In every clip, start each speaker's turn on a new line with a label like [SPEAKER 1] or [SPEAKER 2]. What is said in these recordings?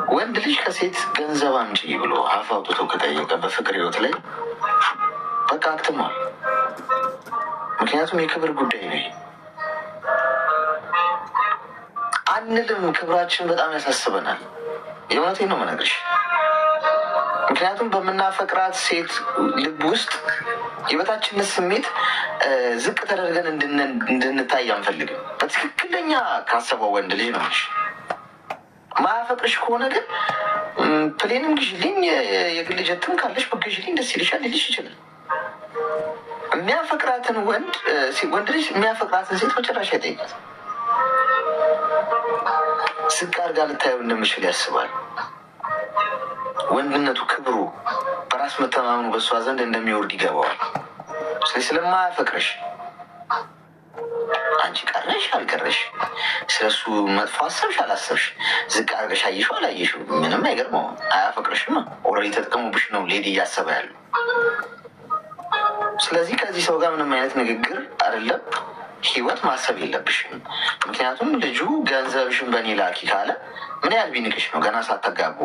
[SPEAKER 1] ወንድ ልጅ ከሴት ገንዘብ አምጪ ብሎ አፍ አውጥቶ ከጠየቀ በፍቅር ህይወት ላይ በቃ አክትሟል። ምክንያቱም የክብር ጉዳይ ነው አንልም። ክብራችን በጣም ያሳስበናል። የእውነቴን ነው የምነግርሽ። ምክንያቱም በምናፈቅራት ሴት ልብ ውስጥ የበታችነት ስሜት ዝቅ ተደርገን እንድንታይ አንፈልግም። በትክክለኛ ካሰበው ወንድ ልጅ ነው። ማያፈቅርሽ ከሆነ ግን ፕሌንም ግዢልኝ፣ የግል ጀትም ካለሽ ብግዢልኝ ደስ ይልሻል ሊልሽ ይችላል። የሚያፈቅራትን ወንድ ልጅ የሚያፈቅራትን ሴት መጨረሻ ይጠይቃል። ዝቅ አድርጋ ልታየው እንደምችል ያስባል። ወንድነቱ፣ ክብሩ፣ በራስ መተማመኑ በእሷ ዘንድ እንደሚወርድ ይገባዋል። ስለዚህ ስለማያፈቅርሽ አንቺ ቀረሽ አልቀረሽ፣ ስለሱ መጥፎ አሰብሽ አላሰብሽ፣ ዝቅ አድርገሽ አየሽው አላየሽው ምንም አይገርመውም። አያፈቅርሽማ። ኦልሬዲ ተጠቅሞብሽ ነው ሌዲ እያሰበ ያለው። ስለዚህ ከዚህ ሰው ጋር ምንም አይነት ንግግር አይደለም ህይወት ማሰብ የለብሽም። ምክንያቱም ልጁ ገንዘብሽን በእኔ ላኪ ካለ ምን ያህል ቢንቅሽ ነው? ገና ሳተጋቡ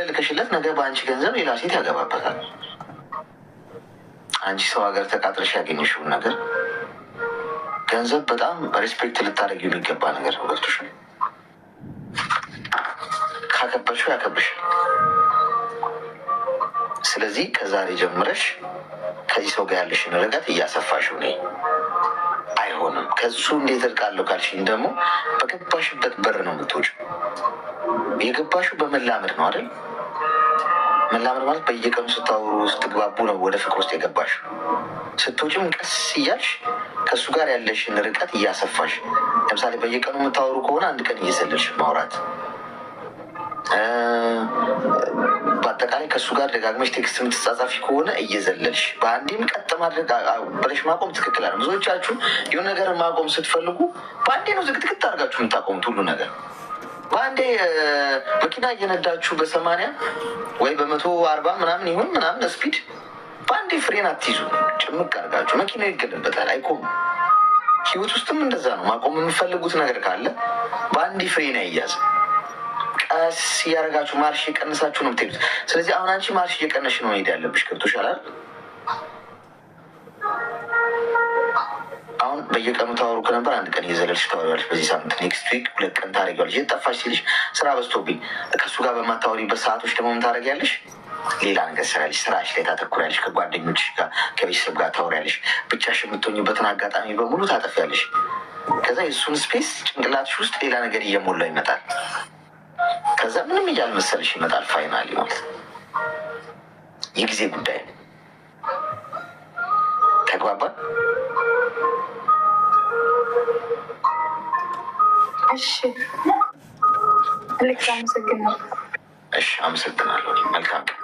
[SPEAKER 1] ልከሽለት ነገ በአንቺ ገንዘብ ሌላ ሴት ያገባበታል። አንቺ ሰው ሀገር ተቃጥረሽ ያገኘሽውን ነገር ገንዘብ በጣም ሬስፔክት ልታደርጊው የሚገባ ነገር ነው። ገብቶሻል? ካከበርሽው ያከብርሻል። ስለዚህ ከዛሬ ጀምረሽ ከዚህ ሰው ጋር ያለሽን ርቀት እያሰፋሽው ነይ። አይሆንም። ከሱ እንዴት እርቃለሁ ካልሽኝ ደግሞ በገባሽበት በር ነው የምትወጪው። የገባሽው በመላመድ ነው አይደል? መላመድ ማለት በየቀኑ ስታወሩ ስትግባቡ ነው ወደ ፍቅር ውስጥ የገባሽው። ስትወጪም ቀስ እያልሽ ከእሱ ጋር ያለሽን ርቀት እያሰፋሽ፣ ለምሳሌ በየቀኑ የምታወሩ ከሆነ አንድ ቀን እየዘለልሽ ማውራት፣ በአጠቃላይ ከእሱ ጋር ደጋግመሽ ቴክስት የምትጻጻፊ ከሆነ እየዘለልሽ፣ በአንዴም ቀጥ ማድረግ ብለሽ ማቆም ትክክል አለ። ብዙዎቻችሁ የሆነ ነገር ማቆም ስትፈልጉ በአንዴ ነው ዝግትግት አድርጋችሁ የምታቆሙት ሁሉ ነገር። በአንዴ መኪና እየነዳችሁ በ80 ወይ በ140 ምናምን ይሁን ምናምን ስፒድ በአንዴ ፍሬን አትይዙ። ጭምቅ አድርጋችሁ መኪናው ይገለበጣል፣ አይቆምም። ህይወት ውስጥም እንደዛ ነው። ማቆም የምፈልጉት ነገር ካለ በአንዴ ፍሬን አይያዝም። ቀስ እያደረጋችሁ ማርሽ እየቀነሳችሁ ነው የምትሄዱት። ስለዚህ አሁን አንቺ ማርሽ እየቀነሽ ነው ሄድ ያለብሽ። ገብቶሻል? አሁን በየቀኑ ታወሩ ከነበር አንድ ቀን እየዘለልሽ ታወሪዋለሽ። በዚህ ሳምንት ኔክስት ዊክ 2 ቀን ታደርጊዋለሽ። የት ጠፋሽ ሲልሽ ስራ በዝቶብኝ፣ ከእሱ ጋር በማታወሪበት ሰዓቶች ደግሞ ምን ታደርጊያለሽ? ሌላ ነገር ስራለሽ። ስራሽ ላይ ታተኩሪያለሽ። ከጓደኞች ጋር ከቤተሰብ ጋር ታወሪያለሽ። ብቻሽ የምትሆኝበትን አጋጣሚ በሙሉ ታጠፊያለሽ። ከዛ የእሱን ስፔስ ጭንቅላትሽ ውስጥ ሌላ ነገር እየሞላው ይመጣል። ከዛ ምንም እያልመሰልሽ ይመጣል። ፋይናሊ ማለት የጊዜ ጉዳይ ነው። ተግባባን?
[SPEAKER 2] እሺ ልክ አመሰግናለሁ።
[SPEAKER 1] እሺ አመሰግናለሁ። መልካም ቀን።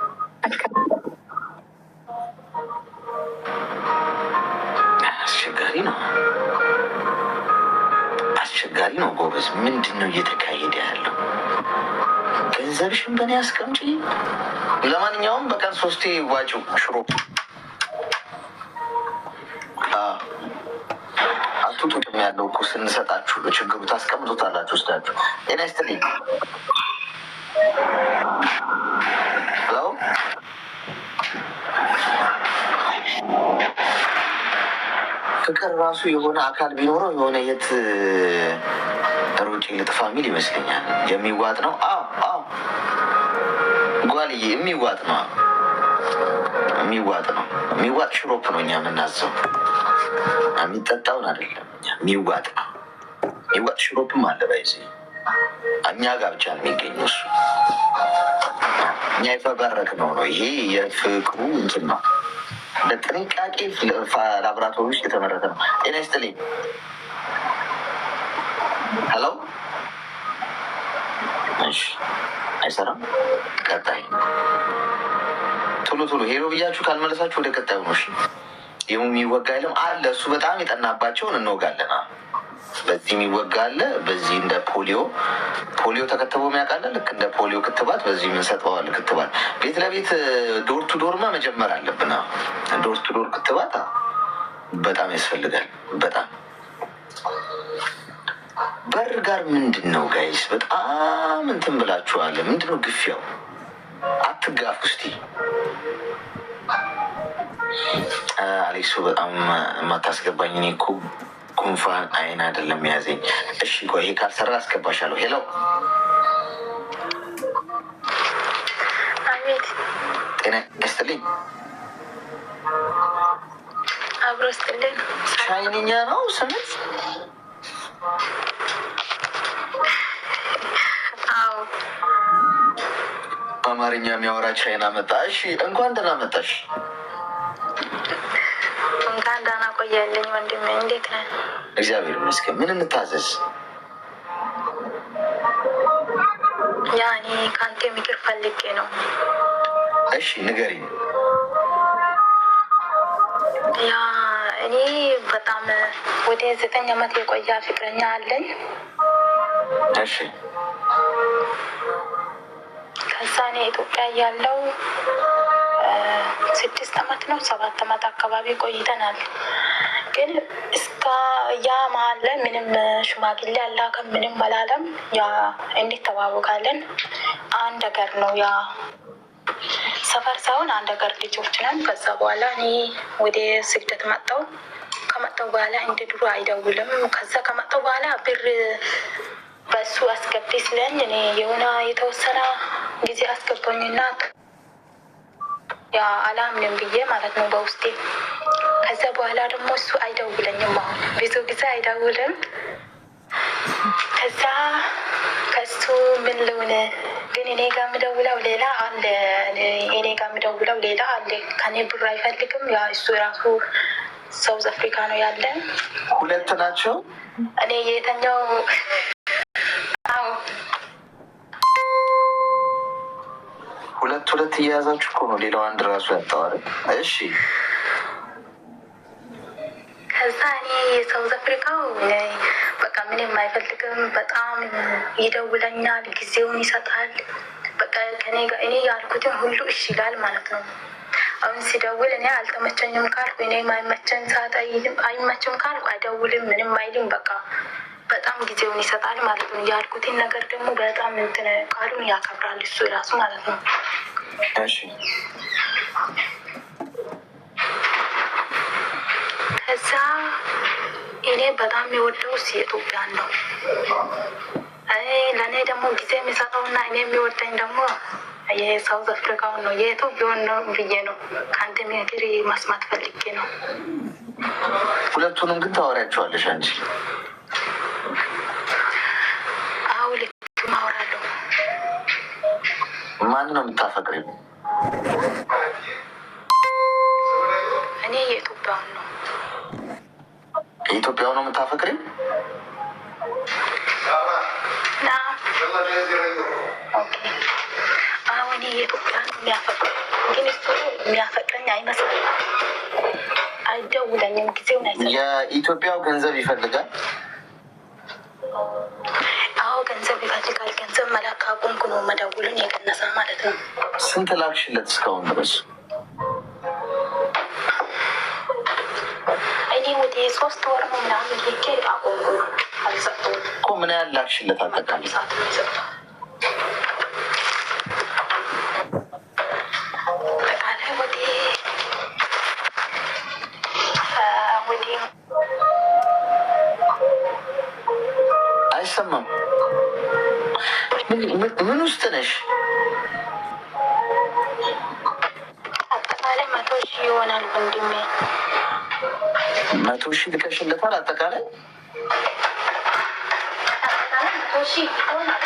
[SPEAKER 1] አስቸጋሪ ነው፣ አስቸጋሪ ነው ጎበዝ። ምንድን ነው እየተካሄደ ያለው? ገንዘብሽን በእኔ አስቀምጪ። ለማንኛውም በቀን 3 ዋጪው ሽሮ አቱቱም ያለው እኮ ስንሰጣችሁ ችግሩ ታስቀምጡታላችሁ ወስዳችሁ። ጤና ይስጥልኝ። ሄሎ ፍቅር ራሱ የሆነ አካል ቢኖረው የሆነ የት ሮጬ ልጥፋ የሚል ይመስለኛል። የሚዋጥ ነው። አዎ ጓልዬ የሚዋጥ ነው። የሚዋጥ ነው። የሚዋጥ ሽሮፕ ነው እኛ የምናዘው። የሚጠጣውን አይደለም። የሚዋጥ ነው። የሚዋጥ ሽሮፕም አለ። ባይዜ እኛ ጋር ብቻ ነው የሚገኘው እሱ። እኛ የፈበረክ ነው። ይሄ የፍቅሩ እንትን ነው። በጥንቃቄ ላብራቶሪ ውስጥ የተመረተ ነው። ጤና ይስጥልኝ። ሄሎ እሺ፣ አይሰራም። ቀጣይ ቶሎ ሄሎ ብያችሁ ካልመለሳችሁ ወደ ቀጣዩ ነው። እሺ፣ ይኸው የሚወጋ የለም አለ። እሱ በጣም የጠናባቸውን እንወጋለን። በዚህ የሚወጋ አለ። በዚህ እንደ ፖሊዮ ተከትቦ የሚያውቃለ። ልክ እንደ ፖሊዮ ክትባት በዚህ የምንሰጠዋል ክትባት። ቤት ለቤት ዶር ቱ ዶርማ መጀመር አለብን። ዶር ቱ ዶር ክትባት በጣም ያስፈልጋል። በጣም በር ጋር ምንድን ነው ጋይስ? በጣም እንትን ብላችኋል። ምንድን ነው ግፊያው? አትጋፉ እስቲ። አሌክሶ በጣም የማታስገባኝ እኔ እኮ ጉንፋን አይን አይደለም ያዘኝ። እሺ ቆይ ይሄ ካልሰራ አስገባሻለሁ። ሄሎ ጤና ይስጥልኝ።
[SPEAKER 2] አብሮ ይስጥልኝ።
[SPEAKER 1] ሻይንኛ ነው ስምት?
[SPEAKER 2] አዎ
[SPEAKER 1] አማርኛ የሚያወራ ቻይና መጣ። እሺ እንኳን ደህና መጣሽ።
[SPEAKER 2] እንኳን ደህና ቆያለኝ ወንድሜ። እንዴት ነህ?
[SPEAKER 1] እግዚአብሔር ይመስገን። ምን እንታዘዝ?
[SPEAKER 2] ያኔ ከአንተ ምክር ፈልጌ ነው።
[SPEAKER 1] እሺ ንገሪኝ።
[SPEAKER 2] ያ እኔ በጣም ወደ 9 ዓመት የቆያ ፍቅረኛ አለኝ።
[SPEAKER 1] እሺ
[SPEAKER 2] ከዛ እኔ ኢትዮጵያ ያለው 6 ዓመት ነው 7 ዓመት አካባቢ ቆይተናል። ግን እስከ ያ መሀል ላይ ምንም ሽማግሌ አላከም፣ ምንም አላለም። ያ እንተዋወቃለን። አንድ ሀገር ነው ያ ሰፈር ሳይሆን አንድ ሀገር ልጆች ነን። ከዛ በኋላ እኔ ወደ ስደት መጣሁ። ከመጣሁ በኋላ እንደ ድሮ አይደውልም። ከዛ ከመጣሁ በኋላ ብር በሱ አስገቢ ስለኝ እኔ የሆነ የተወሰነ ጊዜ አስገባኝና ያ አላምንም ብዬ ማለት ነው በውስጤ። ከዛ በኋላ ደግሞ እሱ አይደውለኝም። አሁን ብዙ ጊዜ አይደውልም። ከዛ ከሱ ምን ልሆን ግን እኔ ጋር የምደውለው ሌላ አለ፣ እኔ ጋር የምደውለው ሌላ አለ። ከኔ ብር አይፈልግም። ያ እሱ የራሱ ሳውዝ አፍሪካ ነው ያለ።
[SPEAKER 1] ሁለት ናቸው።
[SPEAKER 2] እኔ የተኛው
[SPEAKER 1] ሁለት እየያዛችሁ እኮ ነው። ሌላው አንድ ራሱ ያጣዋል። እሺ
[SPEAKER 2] ከዛ እኔ የሳውዝ አፍሪካው በቃ ምንም አይፈልግም። በጣም ይደውለኛል፣ ጊዜውን ይሰጣል። በቃ እኔ ያልኩትን ሁሉ እሺ ይላል ማለት ነው። አሁን ሲደውል እኔ አልተመቸኝም ካልኩ እኔ ማይመቸኝ ሰዓት አይመችም ካልኩ አይደውልም፣ ምንም አይልም። በቃ በጣም ጊዜውን ይሰጣል ማለት ነው። ያልኩትን ነገር ደግሞ በጣም እንትን ቃሉን ያከብራል እሱ ራሱ ማለት ነው።
[SPEAKER 1] እሺ
[SPEAKER 2] ከዛ እኔ በጣም የወደው የኢትዮጵያን ነው። ለእኔ ደግሞ ጊዜ የሚሰጠውና እኔ የሚወደኝ ደግሞ የሳውዝ አፍሪካውን ነው። የኢትዮጵያን ነው ብዬ ነው ከአንተ ምክር መስማት ፈልጌ ነው።
[SPEAKER 1] ሁለቱንም ግን ታወሪያቸዋለሽ አንቺ?
[SPEAKER 2] አዎ ሁለቱም አወራለሁ።
[SPEAKER 1] ማን ነው የምታፈቅሪው?
[SPEAKER 2] እኔ የኢትዮጵያን ነው።
[SPEAKER 1] የኢትዮጵያው ነው የምታፈቅሪው?
[SPEAKER 2] አሁን የኢትዮጵያን ነው የሚያፈቅረው፣ ግን እሱ የሚያፈቅረኝ አይመስለኝም። አይደውለኝም፣ ጊዜውን አይሰጥም።
[SPEAKER 1] የኢትዮጵያው ገንዘብ ይፈልጋል?
[SPEAKER 2] አዎ ገንዘብ ይፈልጋል። ገንዘብ መላክ አቆምኩ ነው መደውልን የቀነሰ ማለት ነው።
[SPEAKER 1] ስንት ላክሽለት እስካሁን ድረስ?
[SPEAKER 2] እኔ ወደ 3 ወር ነው ምናምን ልኬ አቆምኩ። አልሰጠውም
[SPEAKER 1] እኮ። ምን ያህል ላክሽለት አጠቃላይ?
[SPEAKER 2] ሰዓት ነው የሰጠው። አጠቃላይ ወደ
[SPEAKER 1] አይሰማም። ምን ውስጥ ነሽ?
[SPEAKER 2] አጠቃላይ 100,000 ይሆናል ወንድሜ።
[SPEAKER 1] 100,000 ልከሽለታል አጠቃላይ?
[SPEAKER 2] 100,000 ይሆናል።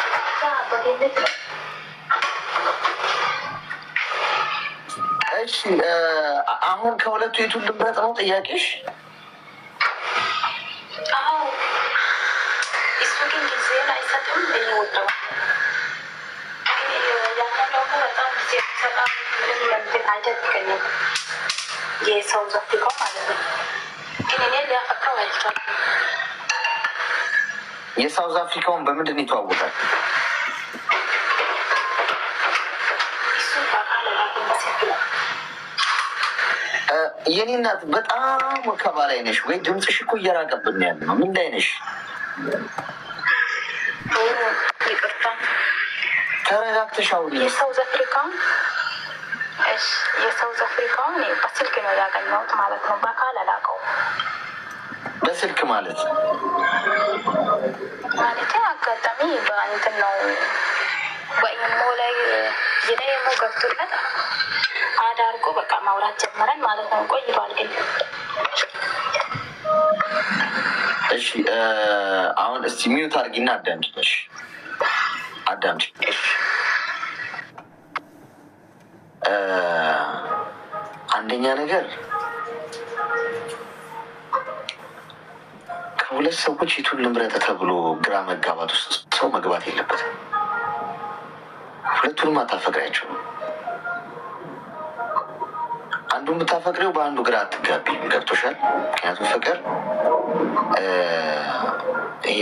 [SPEAKER 1] እሺ አሁን ከሁለቱ የቱን ልምረጥ ነው ጥያቄሽ?
[SPEAKER 2] አዎ እሱ ግን ጊዜውን አይሰጥም። እኔ ወደው ያለው በጣም ጊዜ ይሰጣል። ምንም ለምትን አይደግገኝም። የሳውዝ አፍሪካ ማለት ነው። ግን እኔ ሊያፈቅረው አይቻልም።
[SPEAKER 1] የሳውዝ አፍሪካውን በምንድን ይተዋወቃል? የኔ እናት በጣም ወከባ ላይ ነሽ ወይ? ድምፅሽ እኮ እየራቀብን ያለ ነው። ምን ላይ ነሽ?
[SPEAKER 2] ይቅርታ
[SPEAKER 1] ተረጋግተሽ አውሪ።
[SPEAKER 2] የሳውዝ አፍሪካውን በስልክ ነው ያገኘሁት ማለት ነው። በአካል አላውቀውም።
[SPEAKER 1] በስልክ ማለት
[SPEAKER 2] አጋጣሚ በእንትን ነው በኢሞ ላይ የሞ ገብቶለት አዳርጎ በቃ ማውራት ጀመረን ማለት ነው። ቆይቷል ግን
[SPEAKER 1] እሺ አሁን እስቲ ሚዩት አድርጊና አዳምጪ። አንደኛ ነገር ከሁለት ሰዎች የቱን ልምረጥ ተብሎ ግራ መጋባት ውስጥ ሰው መግባት የለበትም። ሁለቱንም አታፈቅሪያቸው። አንዱን ብታፈቅሪው በአንዱ ግራ አትጋቢ። ገብቶሻል? ምክንያቱም ፍቅር ይሄ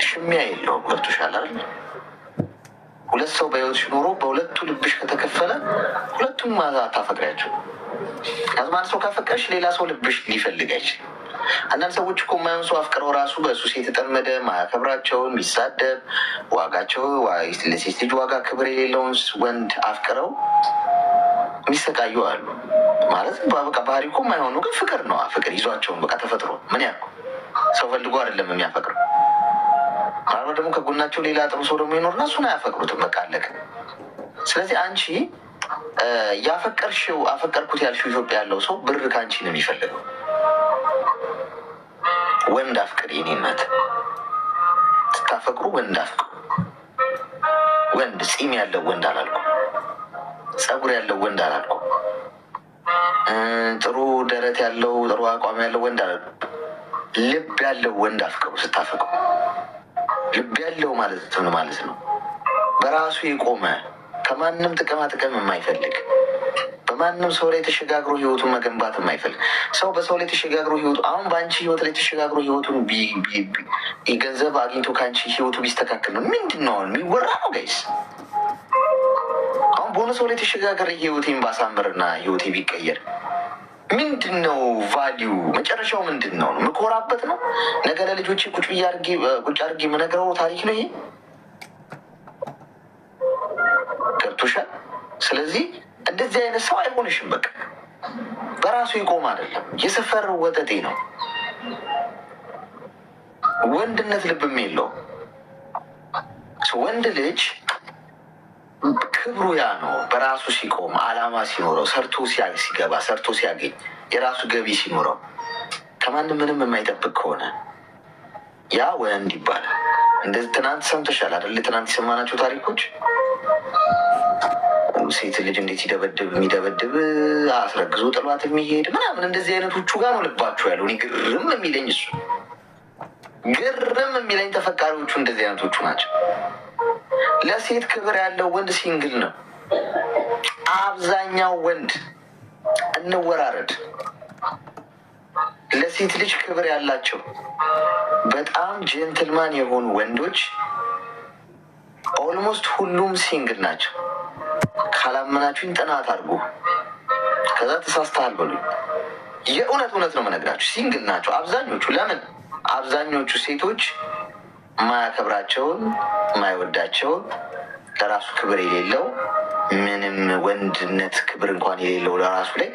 [SPEAKER 1] ሽሚያ የለውም። ገብቶሻል አይደል? ሁለት ሰው በህይወት ሲኖሩ በሁለቱ ልብሽ ከተከፈለ ሁለቱም አታፈቅሪያቸው። ከዝማን ሰው ካፈቀሽ ሌላ ሰው ልብሽ ሊፈልግ አይችልም። አንዳንድ ሰዎች እኮ የማይሆን ሰው አፍቅረው ራሱ በሱስ የተጠመደ ማያከብራቸውን የሚሳደብ ዋጋቸው ለሴት ልጅ ዋጋ ክብር የሌለውን ወንድ አፍቅረው የሚሰቃዩ አሉ። ማለት በቃ ባህሪ እኮ የማይሆኑ ግን ፍቅር ነው። ፍቅር ይዟቸውን በቃ ተፈጥሮ ምን ያልኩ ሰው ፈልጎ አይደለም የሚያፈቅረው። አሁን ደግሞ ከጎናቸው ሌላ ጥሩ ሰው ደግሞ ይኖርና እሱን አያፈቅሩትም። በቃ አለቀ። ስለዚህ አንቺ ያፈቀርሽው አፈቀርኩት ያልሽው ኢትዮጵያ ያለው ሰው ብር ከአንቺ ነው የሚፈልገው። ወንድ አፍቅር የኔ እናት፣ ስታፈቅሩ ወንድ አፍቅሩ። ወንድ ፂም ያለው ወንድ አላልኩ፣ ፀጉር ያለው ወንድ አላልኩ፣ ጥሩ ደረት ያለው ጥሩ አቋም ያለው ወንድ አላልኩ። ልብ ያለው ወንድ አፍቅሩ ስታፈቅሩ። ልብ ያለው ማለት ምን ማለት ነው? በራሱ የቆመ ከማንም ጥቅማ ጥቅም የማይፈልግ በማንም ሰው ላይ ተሸጋግሮ ህይወቱን መገንባት የማይፈልግ ሰው በሰው ላይ ተሸጋግሮ ህይወቱ አሁን በአንቺ ህይወት ላይ ተሸጋግሮ ህይወቱን ገንዘብ አግኝቶ ከአንቺ ህይወቱ ቢስተካከል ነው ምንድን ነው የሚወራ ነው ጋይስ? አሁን በሆነ ሰው ላይ ተሸጋገረ ህይወቴን ባሳምርና ህይወቴ ቢቀየር ምንድን ነው ቫሊዩ? መጨረሻው ምንድን ነው? ምኮራበት ነው? ነገ ለልጆቼ ቁጭ አድርጌ የምነግረው ታሪክ ነው ይሄ። ገብቶሻል? ስለዚህ እንደዚህ አይነት ሰው አይሆንሽም። በቃ በራሱ ይቆም አይደለም፣ የሰፈር ወጠጤ ነው። ወንድነት ልብም የለውም። ወንድ ልጅ ክብሩ ያ ነው። በራሱ ሲቆም አላማ ሲኖረው ሰርቶ ሲገባ ሰርቶ ሲያገኝ የራሱ ገቢ ሲኖረው ከማንም ምንም የማይጠብቅ ከሆነ ያ ወንድ ይባላል። እንደዚህ ትናንት ሰምተሻል አይደል? ትናንት የሰማናቸው ታሪኮች ሴት ልጅ እንዴት የሚደበድብ አስረግዞ ጥሏት የሚሄድ ምናምን እንደዚህ አይነቶቹ ጋር ነው ልባችሁ ያለው። እኔ ግርም የሚለኝ እሱ ግርም የሚለኝ ተፈቃሪዎቹ እንደዚህ አይነቶቹ ናቸው። ለሴት ክብር ያለው ወንድ ሲንግል ነው። አብዛኛው ወንድ እንወራረድ፣ ለሴት ልጅ ክብር ያላቸው በጣም ጀንትልማን የሆኑ ወንዶች ኦልሞስት ሁሉም ሲንግል ናቸው። ካላመናችሁኝ ጥናት አድርጉ፣ ከዛ ተሳስተሃል በሉኝ። የእውነት ነው የምነግራችሁ፣ ሲንግል ናቸው አብዛኞቹ። ለምን? አብዛኞቹ ሴቶች ማያከብራቸውን ማይወዳቸውን ለራሱ ክብር የሌለው ምንም ወንድነት ክብር እንኳን የሌለው ለራሱ ላይ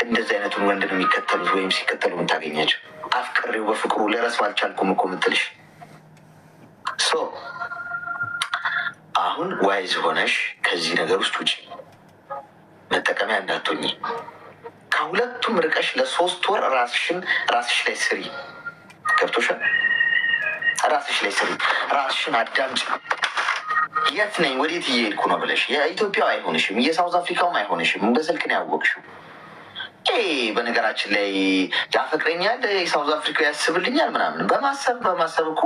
[SPEAKER 1] እንደዚህ አይነቱን ወንድ ነው የሚከተሉት ወይም ሲከተሉ የምታገኛቸው። አፍቅሬው በፍቅሩ ልረሳው አልቻልኩም እኮ የምትልሽ አሁን ዋይዝ ሆነሽ ከዚህ ነገር ውስጥ ውጭ መጠቀሚያ እንዳትሆኚ። ከሁለቱም ርቀሽ ለ3 ወር ራስሽ ላይ ስሪ። ገብቶሻል? ራስሽ ላይ ስሪ፣ ራስሽን አዳምጪ። የት ነኝ ወዴት እየሄድኩ ነው ብለሽ የኢትዮጵያው አይሆንሽም፣ የሳውዝ አፍሪካውም አይሆንሽም። በስልክ ነው ያወቅሽው። በነገራችን ላይ ያፈቅረኛል የሳውዝ አፍሪካ ያስብልኛል ምናምን በማሰብ እኮ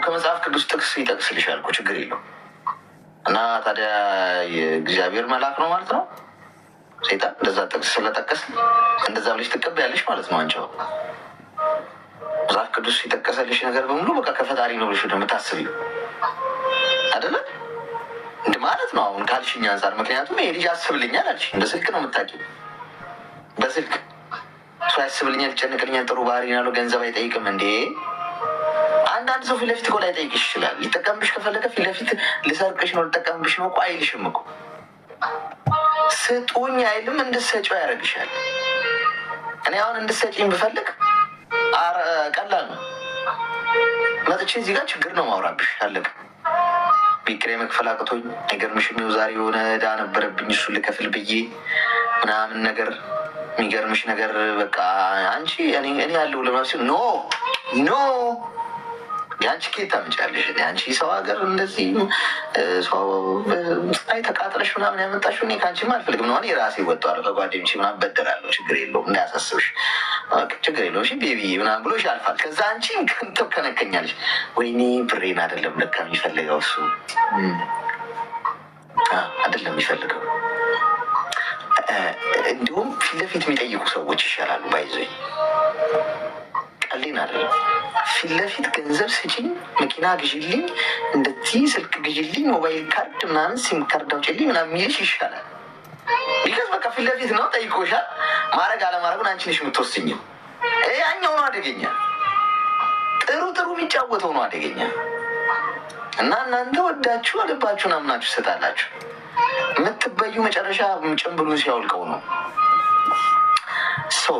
[SPEAKER 1] ከመጽሐፍ ቅዱስ ጥቅስ ይጠቅስልሻል እኮ ችግር የለው። እና ታዲያ የእግዚአብሔር መልአክ ነው ማለት ነው ሴጣን? እንደዛ ጥቅስ ስለጠቀስ እንደዛ ብለሽ ትቀበያለሽ ማለት ነው አንቺ። መጽሐፍ ቅዱስ የጠቀሰልሽ ነገር በሙሉ በቃ ከፈጣሪ ነው ብለሽ የምታስቢው አይደለ? እንደ ማለት ነው አሁን ካልሽኝ አንጻር። ምክንያቱም ይሄ ልጅ አስብልኛል አልሽ፣ በስልክ ነው የምታውቂው፣ በስልክ እሱ ያስብልኛል፣ ይጨንቅልኛል፣ ጥሩ ባህሪ ያለው ገንዘብ አይጠይቅም እንዴ? አንዳንድ ሰው ፊት ለፊት እኮ ላይጠይቅሽ ይችላል። ሊጠቀምብሽ ከፈለገ ፊት ለፊት ልሰርቅሽ ነው ልጠቀምብሽ ነው እኮ አይልሽም እኮ። ስጡኝ አይልም፣ እንድትሰጪው ያደርግሻል። እኔ አሁን እንድትሰጪኝ ብፈልግ ቀላል ነው። መጥቼ እዚህ ጋር ችግር ነው ማውራብሽ፣ አለቀ። ቤት ኪራይ መክፈል አቅቶኝ አይገርምሽም? ይኸው ዛሬ የሆነ ዕዳ ነበረብኝ እሱን ልከፍል ብዬ ምናምን ነገር። የሚገርምሽ ነገር በቃ አንቺ እኔ ያለው ለማለት ኖ የአንቺ ኬት ታምጫለሽ? አንቺ ሰው ሀገር እንደዚህ ፀሐይ ተቃጥለሽ ምናምን ያመጣሽው እኔ ከአንቺ አልፈልግም ነው። እኔ ራሴ ወጣዋለሁ ከጓደኞቼ ምናምን በደራለሁ። ችግር የለውም እንዳያሳስብሽ፣ ችግር የለውም እሺ ቤቢ ምናምን ብሎሽ ያልፋል። ከዛ አንቺ ከንተው ከነከኛለሽ። ወይኔ ብሬን አይደለም ለካ የሚፈልገው እሱ አይደለም የሚፈልገው። እንዲሁም ፊት ለፊት የሚጠይቁ ሰዎች ይሻላሉ። ባይዞኝ ቀሌን አይደለም ፊት ለፊት ገንዘብ ስጪኝ፣ መኪና ግዢልኝ፣ እንደዚህ ስልክ ግዢልኝ፣ ሞባይል ካርድ ምናምን ሲም ካርድ አውጪልኝ ምናምን የሚልሽ ይሻላል። ቢከስ በቃ ፊት ለፊት ነው ጠይቆሻል። ማድረግ አለማድረጉን አንቺ ነሽ የምትወስኝው። ያኛው ነው አደገኛ። ጥሩ የሚጫወተው ነው አደገኛ። እና እናንተ ወዳችሁ አለባችሁን አምናችሁ ትሰጣላችሁ። የምትበዩ መጨረሻ ጭንብሉን ሲያውልቀው ነው።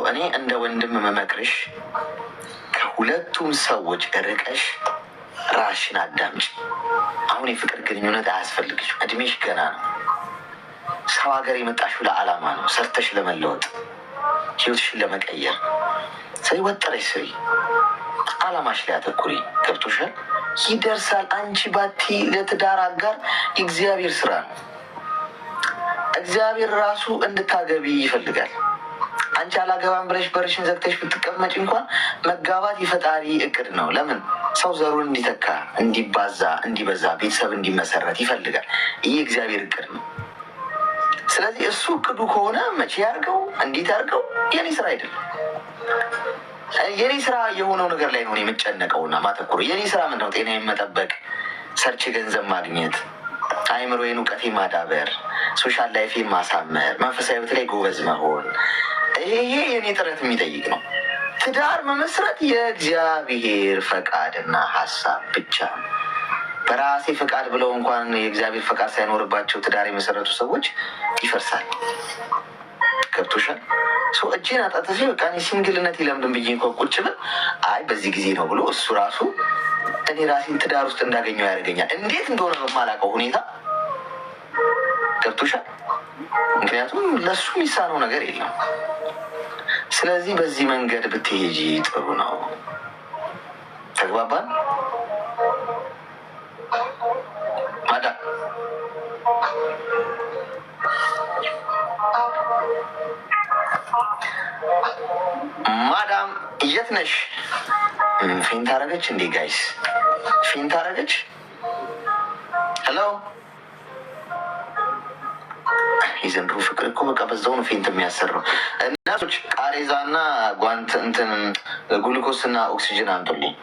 [SPEAKER 1] እኔ እንደ ወንድም መመክርሽ ከሁለቱም ሰዎች ርቀሽ ራስሽን አዳምጪ። አሁን የፍቅር ግንኙነት አያስፈልግሽም። እድሜሽ ገና ነው። ሰው ሀገር የመጣሽው ለዓላማ ነው፣ ሰርተሽ ለመለወጥ፣ ህይወትሽን ለመቀየር። ስለዚህ ወጠረሽ ስሪ፣ ዓላማሽ ላይ አተኩሪ። ገብቶሻል? ይደርሳል። አንቺ ባቲ ለትዳር አጋር የእግዚአብሔር ስራ ነው። እግዚአብሔር ራሱ እንድታገቢ ይፈልጋል። አንቺ አላገባም ብለሽ በርሽን ዘግተሽ ብትቀመጭ እንኳን መጋባት የፈጣሪ እቅድ ነው። ለምን? ሰው ዘሩን እንዲተካ፣ እንዲባዛ፣ እንዲበዛ፣ ቤተሰብ እንዲመሰረት ይፈልጋል። ይህ እግዚአብሔር እቅድ ነው። ስለዚህ እሱ እቅዱ ከሆነ መቼ ያርገው እንዴት ያርገው የኔ ስራ አይደለም። የኔ ስራ የሆነው ነገር ላይ ነው የምጨነቀውና ማተኩሩ። የኔ ስራ ምንድነው? ጤናዬን መጠበቅ፣ ሰርች ገንዘብ ማግኘት፣ አይምሮዬን እውቀቴ ማዳበር፣ ሶሻል ላይፌን ማሳመር፣ መንፈሳዊ ህይወት ላይ ጎበዝ መሆን። ይሄ የኔ ጥረት የሚጠይቅ ነው። ትዳር መመስረት የእግዚአብሔር ፈቃድና ሀሳብ ብቻ ነው። በራሴ ፈቃድ ብለው እንኳን የእግዚአብሔር ፈቃድ ሳይኖርባቸው ትዳር የመሰረቱ ሰዎች ይፈርሳል። ገብቶሻል? እጄን አጣጥፌ በቃ እኔ ሲንግልነት ይለምድን ብዬ እንኳን ቁጭ ብል አይ በዚህ ጊዜ ነው ብሎ እሱ ራሱ እኔ ራሴን ትዳር ውስጥ እንዳገኘው ያደርገኛል። እንዴት እንደሆነ በማላውቀው ሁኔታ። ገብቶሻል? ምክንያቱም ለሱ የሚሳነው ነገር የለም። ስለዚህ በዚህ መንገድ ብትሄጂ ጥሩ ነው። ተግባባን? ማዳም የት ነሽ? ፌንት አረገች እንዴ ጋይስ? ፌንት አረገች። ሄሎ የዘንድሮ ፍቅር እኮ በቃ በዛው ነው ፌንት የሚያሰራው። እናቶች ቃሬዛና ጓንት እንትን ግሉኮስ እና ኦክሲጅን አምጡልኝ።